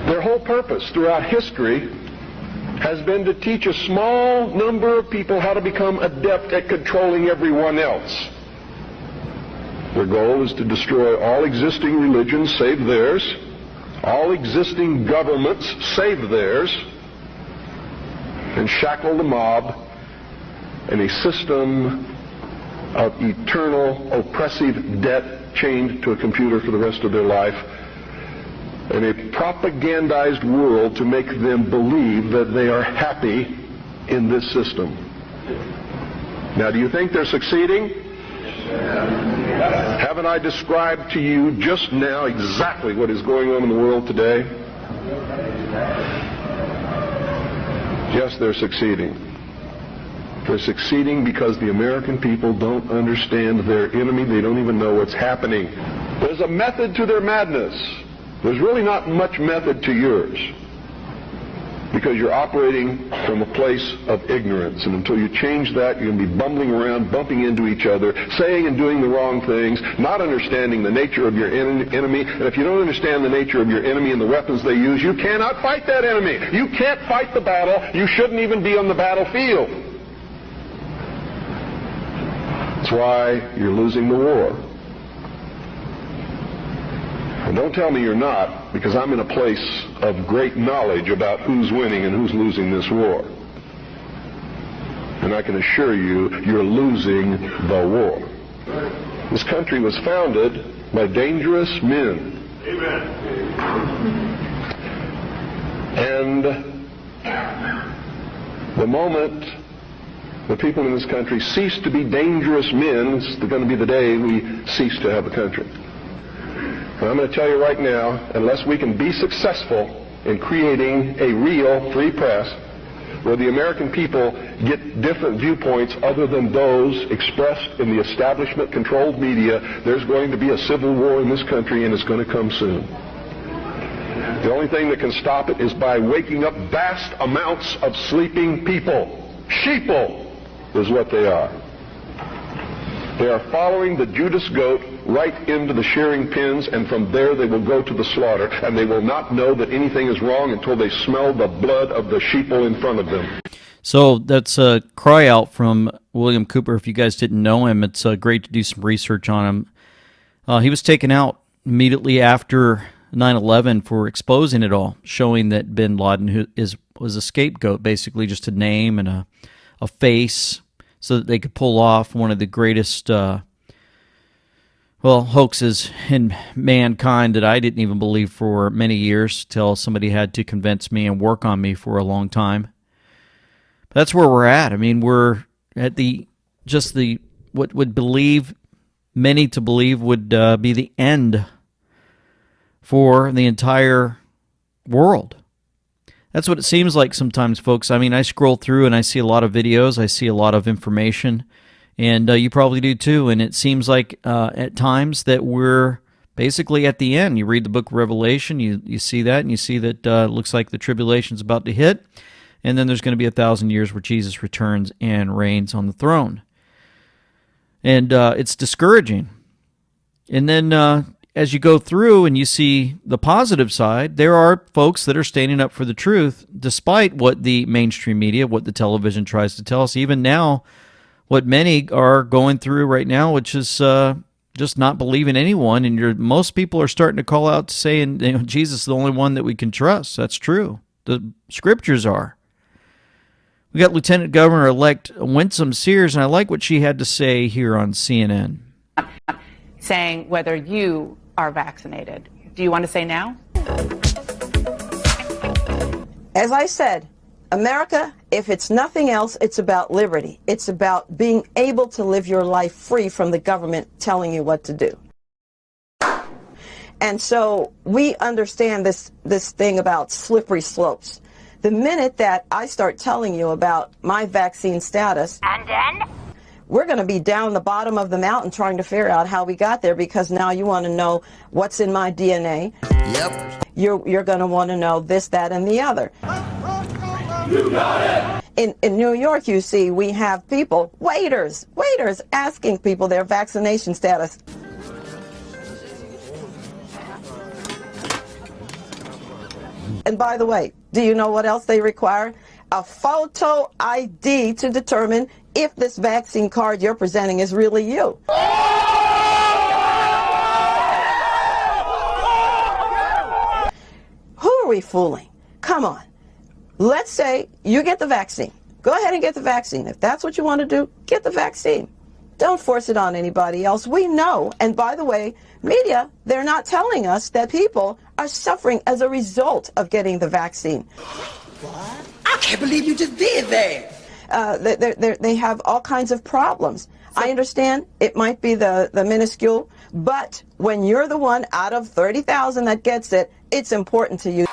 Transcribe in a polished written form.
Their whole purpose throughout history has been to teach a small number of people how to become adept at controlling everyone else. Their goal is to destroy all existing religions save theirs, all existing governments save theirs, and shackle the mob in a system of eternal oppressive debt chained to a computer for the rest of their life, in a propagandized world to make them believe that they are happy in this system. Now, do you think they're succeeding? Haven't I described to you just now exactly what is going on in the world today? Yes, they're succeeding. They're succeeding because the American people don't understand their enemy. They don't even know what's happening. There's a method to their madness. There's really not much method to yours, because you're operating from a place of ignorance. And until you change that, you're going to be bumbling around, bumping into each other, saying and doing the wrong things, not understanding the nature of your enemy. And if you don't understand the nature of your enemy and the weapons they use, you cannot fight that enemy. You can't fight the battle. You shouldn't even be on the battlefield. That's why you're losing the war. And don't tell me you're not, because I'm in a place of great knowledge about who's winning and who's losing this war. And I can assure you, you're losing the war. This country was founded by dangerous men. Amen. And the moment the people in this country cease to be dangerous men, it's going to be the day we cease to have a country. And I'm going to tell you right now, unless we can be successful in creating a real free press where the American people get different viewpoints other than those expressed in the establishment-controlled media, there's going to be a civil war in this country, and it's going to come soon. The only thing that can stop it is by waking up vast amounts of sleeping people. Sheeple is what they are. They are following the Judas goat right into the shearing pins, and from there they will go to the slaughter, and they will not know that anything is wrong until they smell the blood of the sheeple in front of them. So that's a cry out from William Cooper. If you guys didn't know him, it's great to do some research on him. He was taken out immediately after 9/11 for exposing it all, showing that bin Laden was a scapegoat, basically just a name and a face, so that they could pull off one of the greatest hoaxes in mankind that I didn't even believe for many years, till somebody had to convince me and work on me for a long time. But that's where we're at. I mean, we're at what would believe many to believe would be the end for the entire world. That's what it seems like sometimes, folks. I mean, I scroll through and I see a lot of videos, I see a lot of information, and you probably do too, and it seems like at times that we're basically at the end. You read the book of Revelation, you see that, and you see that it looks like the tribulation's about to hit, and then there's going to be 1,000 years where Jesus returns and reigns on the throne. And it's discouraging. And then as you go through and you see the positive side, there are folks that are standing up for the truth, despite what the mainstream media, what the television tries to tell us. Even now, what many are going through right now, which is just not believing anyone. And most people are starting to call out saying, Jesus is the only one that we can trust. That's true. The scriptures are. We got Lieutenant Governor-elect Winsome Sears, and I like what she had to say here on CNN. Saying whether you are vaccinated. Do you want to say now? As I said, America, if it's nothing else, it's about liberty. It's about being able to live your life free from the government telling you what to do. And so we understand this thing about slippery slopes. The minute that I start telling you about my vaccine status, and then we're going to be down the bottom of the mountain trying to figure out how we got there, because now you want to know what's in my DNA. Yep. You're going to want to know this, that, and the other. You got it. In New York, you see, we have people, waiters asking people their vaccination status. And by the way, do you know what else they require? A photo ID to determine if this vaccine card you're presenting is really you. Who are we fooling? Come on. Let's say you get the vaccine. Go ahead and get the vaccine. If that's what you want to do, get the vaccine. Don't force it on anybody else. We know, and by the way, media, they're not telling us that people are suffering as a result of getting the vaccine. What? I can't believe you just did that. They have all kinds of problems. I understand it might be the minuscule, but when you're the one out of 30,000 that gets it, it's important to you.